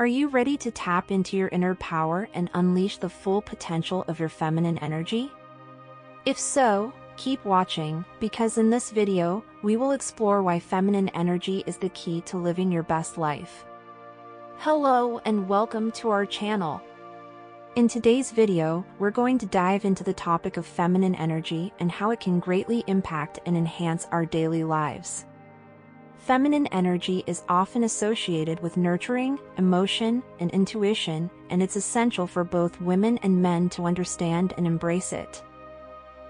Are you ready to tap into your inner power and unleash the full potential of your feminine energy? If so, keep watching, because in this video, we will explore why feminine energy is the key to living your best life. Hello and welcome to our channel. In today's video, we're going to dive into the topic of feminine energy and how it can greatly impact and enhance our daily lives. Feminine energy is often associated with nurturing, emotion, and intuition, and it's essential for both women and men to understand and embrace it.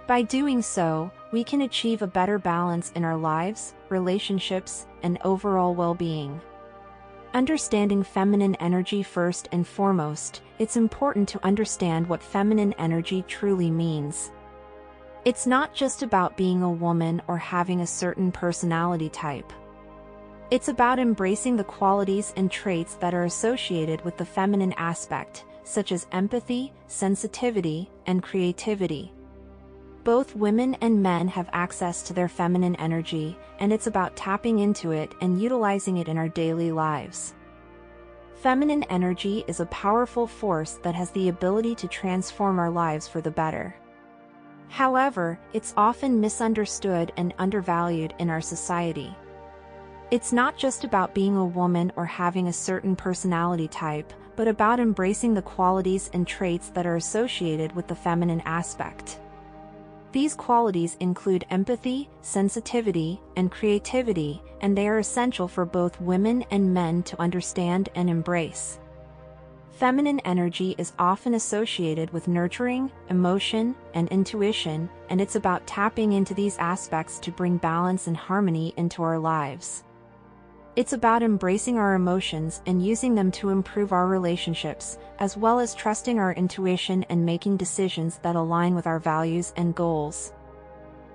By doing so, we can achieve a better balance in our lives, relationships, and overall well-being. Understanding feminine energy first and foremost, it's important to understand what feminine energy truly means. It's not just about being a woman or having a certain personality type. It's about embracing the qualities and traits that are associated with the feminine aspect, such as empathy, sensitivity, and creativity. Both women and men have access to their feminine energy, and it's about tapping into it and utilizing it in our daily lives. Feminine energy is a powerful force that has the ability to transform our lives for the better. However, it's often misunderstood and undervalued in our society. It's not just about being a woman or having a certain personality type, but about embracing the qualities and traits that are associated with the feminine aspect. These qualities include empathy, sensitivity, and creativity, and they are essential for both women and men to understand and embrace. Feminine energy is often associated with nurturing, emotion, and intuition, and it's about tapping into these aspects to bring balance and harmony into our lives. It's about embracing our emotions and using them to improve our relationships, as well as trusting our intuition and making decisions that align with our values and goals.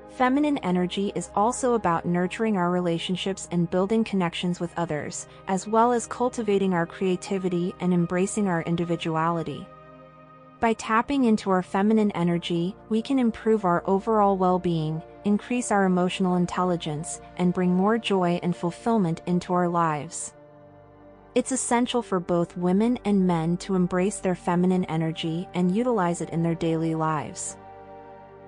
Feminine energy is also about nurturing our relationships and building connections with others, as well as cultivating our creativity and embracing our individuality. By tapping into our feminine energy, we can improve our overall well-being, increase our emotional intelligence, and bring more joy and fulfillment into our lives. It's essential for both women and men to embrace their feminine energy and utilize it in their daily lives.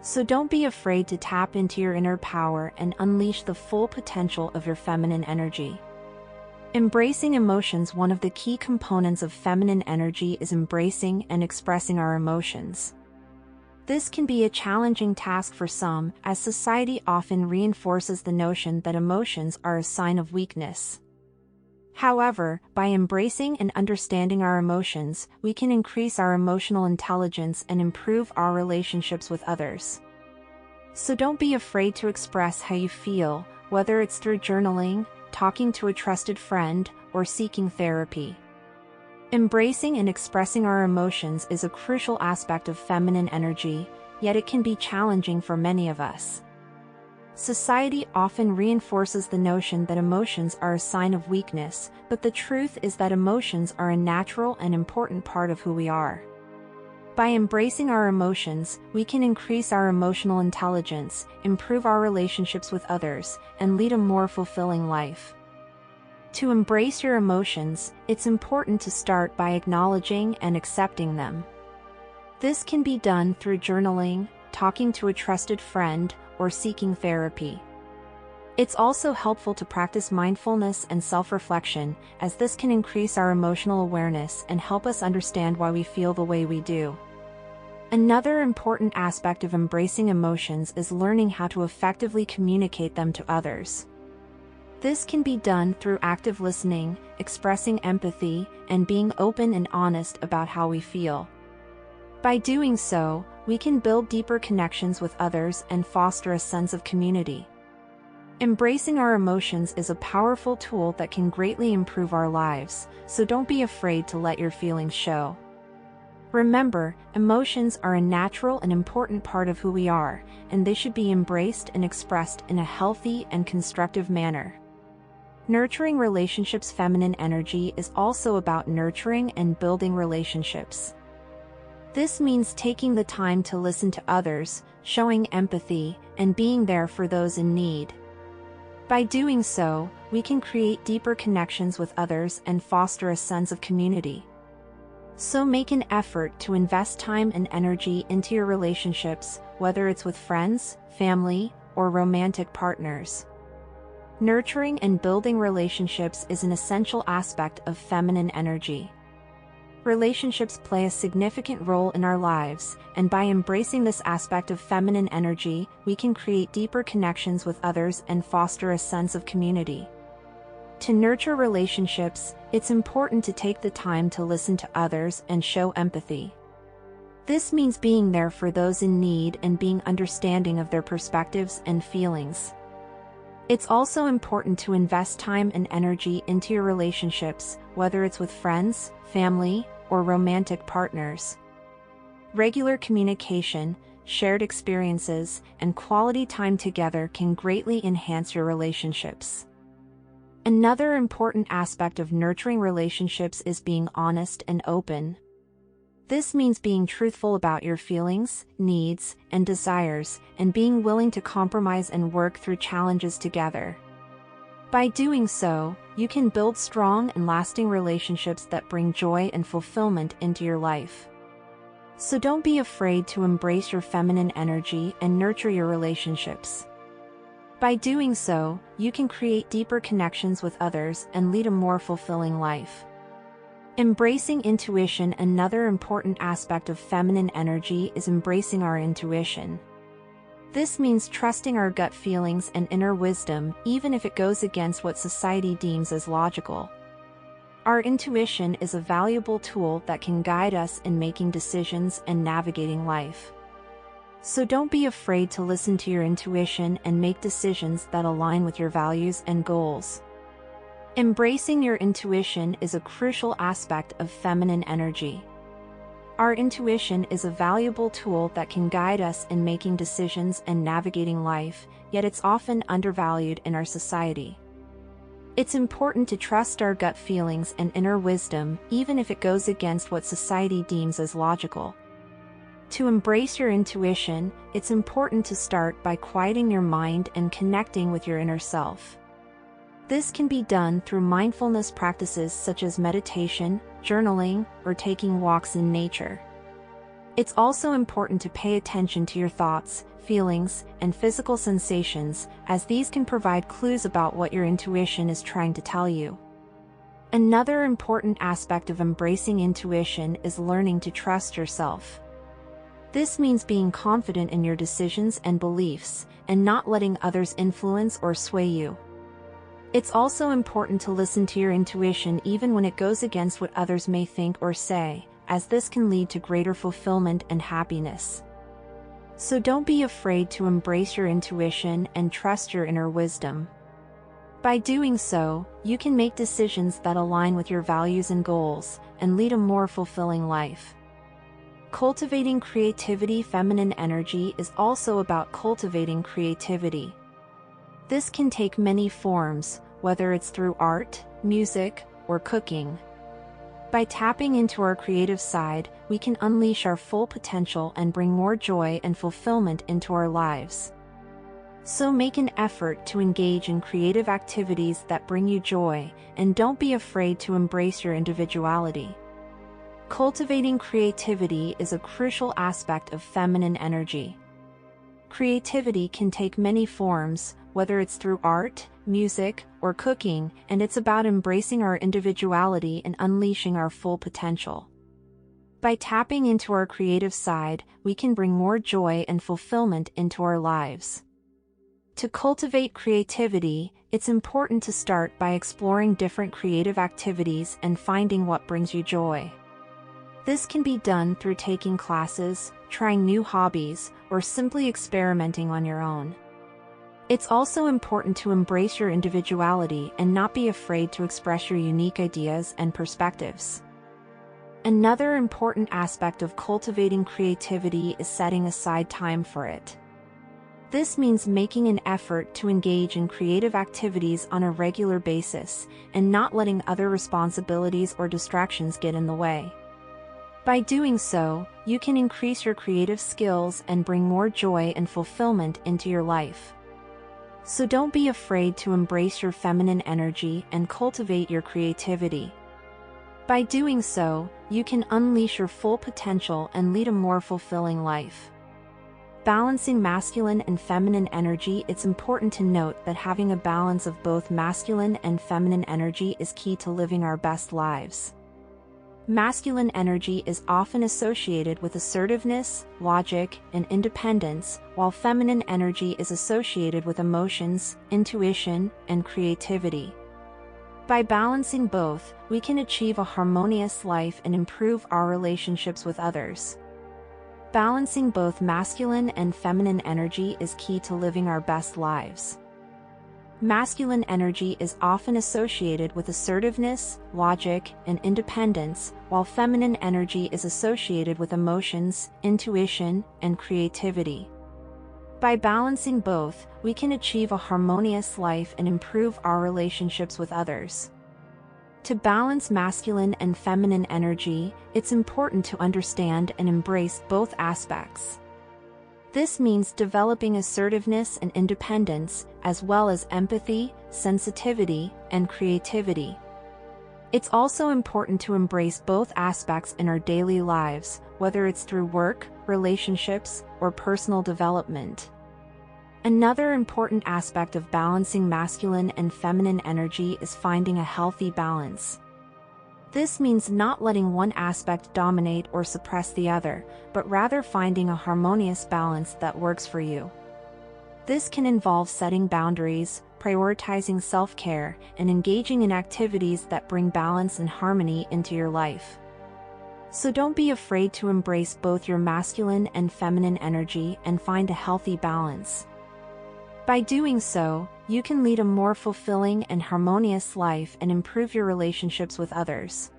So don't be afraid to tap into your inner power and unleash the full potential of your feminine energy. Embracing emotions. One of the key components of feminine energy is embracing and expressing our emotions. This can be a challenging task for some, as society often reinforces the notion that emotions are a sign of weakness. However, by embracing and understanding our emotions, we can increase our emotional intelligence and improve our relationships with others. So don't be afraid to express how you feel, whether it's through journaling, talking to a trusted friend, or seeking therapy. Embracing and expressing our emotions is a crucial aspect of feminine energy, yet it can be challenging for many of us. Society often reinforces the notion that emotions are a sign of weakness, but the truth is that emotions are a natural and important part of who we are. By embracing our emotions, we can increase our emotional intelligence, improve our relationships with others, and lead a more fulfilling life. To embrace your emotions, it's important to start by acknowledging and accepting them. This can be done through journaling, talking to a trusted friend, or seeking therapy. It's also helpful to practice mindfulness and self-reflection, as this can increase our emotional awareness and help us understand why we feel the way we do. Another important aspect of embracing emotions is learning how to effectively communicate them to others. This can be done through active listening, expressing empathy, and being open and honest about how we feel. By doing so, we can build deeper connections with others and foster a sense of community. Embracing our emotions is a powerful tool that can greatly improve our lives, so don't be afraid to let your feelings show. Remember, emotions are a natural and important part of who we are, and they should be embraced and expressed in a healthy and constructive manner. Nurturing relationships. Feminine energy is also about nurturing and building relationships. This means taking the time to listen to others, showing empathy, and being there for those in need. By doing so, we can create deeper connections with others and foster a sense of community. So make an effort to invest time and energy into your relationships, whether it's with friends, family, or romantic partners. Nurturing and building relationships is an essential aspect of feminine energy. Relationships play a significant role in our lives, and by embracing this aspect of feminine energy, we can create deeper connections with others and foster a sense of community. To nurture relationships, it's important to take the time to listen to others and show empathy. This means being there for those in need and being understanding of their perspectives and feelings. It's also important to invest time and energy into your relationships, whether it's with friends, family, or romantic partners. Regular communication, shared experiences, and quality time together can greatly enhance your relationships. Another important aspect of nurturing relationships is being honest and open. This means being truthful about your feelings, needs, and desires, and being willing to compromise and work through challenges together. By doing so, you can build strong and lasting relationships that bring joy and fulfillment into your life. So don't be afraid to embrace your feminine energy and nurture your relationships. By doing so, you can create deeper connections with others and lead a more fulfilling life. Embracing intuition. Another important aspect of feminine energy is embracing our intuition. This means trusting our gut feelings and inner wisdom, even if it goes against what society deems as logical. Our intuition is a valuable tool that can guide us in making decisions and navigating life. So don't be afraid to listen to your intuition and make decisions that align with your values and goals. Embracing your intuition is a crucial aspect of feminine energy. Our intuition is a valuable tool that can guide us in making decisions and navigating life, yet it's often undervalued in our society. It's important to trust our gut feelings and inner wisdom, even if it goes against what society deems as logical. To embrace your intuition, it's important to start by quieting your mind and connecting with your inner self. This can be done through mindfulness practices such as meditation, journaling, or taking walks in nature. It's also important to pay attention to your thoughts, feelings, and physical sensations, as these can provide clues about what your intuition is trying to tell you. Another important aspect of embracing intuition is learning to trust yourself. This means being confident in your decisions and beliefs, and not letting others influence or sway you. It's also important to listen to your intuition even when it goes against what others may think or say, as this can lead to greater fulfillment and happiness. So don't be afraid to embrace your intuition and trust your inner wisdom. By doing so, you can make decisions that align with your values and goals, and lead a more fulfilling life. Cultivating creativity. Feminine energy is also about cultivating creativity. This can take many forms, whether it's through art, music, or cooking. By tapping into our creative side, we can unleash our full potential and bring more joy and fulfillment into our lives. So make an effort to engage in creative activities that bring you joy, and don't be afraid to embrace your individuality. Cultivating creativity is a crucial aspect of feminine energy. Creativity can take many forms, whether it's through art, music, or cooking, and it's about embracing our individuality and unleashing our full potential. By tapping into our creative side, we can bring more joy and fulfillment into our lives. To cultivate creativity, it's important to start by exploring different creative activities and finding what brings you joy. This can be done through taking classes, trying new hobbies, or simply experimenting on your own. It's also important to embrace your individuality and not be afraid to express your unique ideas and perspectives. Another important aspect of cultivating creativity is setting aside time for it. This means making an effort to engage in creative activities on a regular basis, and not letting other responsibilities or distractions get in the way. By doing so, you can increase your creative skills and bring more joy and fulfillment into your life. So don't be afraid to embrace your feminine energy and cultivate your creativity. By doing so, you can unleash your full potential and lead a more fulfilling life. Balancing masculine and feminine energy. It's important to note that having a balance of both masculine and feminine energy is key to living our best lives. Masculine energy is often associated with assertiveness, logic, and independence, while feminine energy is associated with emotions, intuition, and creativity. By balancing both, we can achieve a harmonious life and improve our relationships with others. Balancing both masculine and feminine energy is key to living our best lives. Masculine energy is often associated with assertiveness, logic, and independence, while feminine energy is associated with emotions, intuition, and creativity. By balancing both, we can achieve a harmonious life and improve our relationships with others. To balance masculine and feminine energy, it's important to understand and embrace both aspects. This means developing assertiveness and independence, as well as empathy, sensitivity, and creativity. It's also important to embrace both aspects in our daily lives, whether it's through work, relationships, or personal development. Another important aspect of balancing masculine and feminine energy is finding a healthy balance. This means not letting one aspect dominate or suppress the other, but rather finding a harmonious balance that works for you. This can involve setting boundaries, prioritizing self-care, and engaging in activities that bring balance and harmony into your life. So don't be afraid to embrace both your masculine and feminine energy and find a healthy balance. By doing so, you can lead a more fulfilling and harmonious life and improve your relationships with others.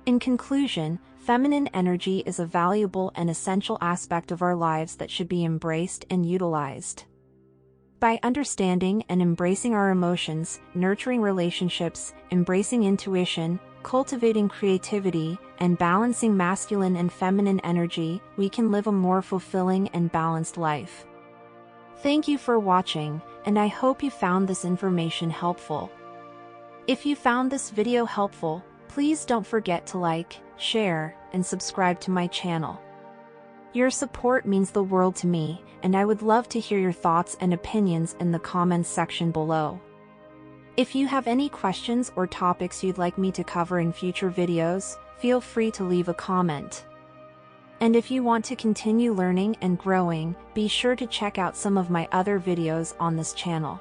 In conclusion, feminine energy is a valuable and essential aspect of our lives that should be embraced and utilized. By understanding and embracing our emotions, nurturing relationships, embracing intuition, cultivating creativity, and balancing masculine and feminine energy, we can live a more fulfilling and balanced life. Thank you for watching, and I hope you found this information helpful. If you found this video helpful, please don't forget to like, share, and subscribe to my channel. Your support means the world to me, and I would love to hear your thoughts and opinions in the comments section below. If you have any questions or topics you'd like me to cover in future videos, feel free to leave a comment. And if you want to continue learning and growing, be sure to check out some of my other videos on this channel.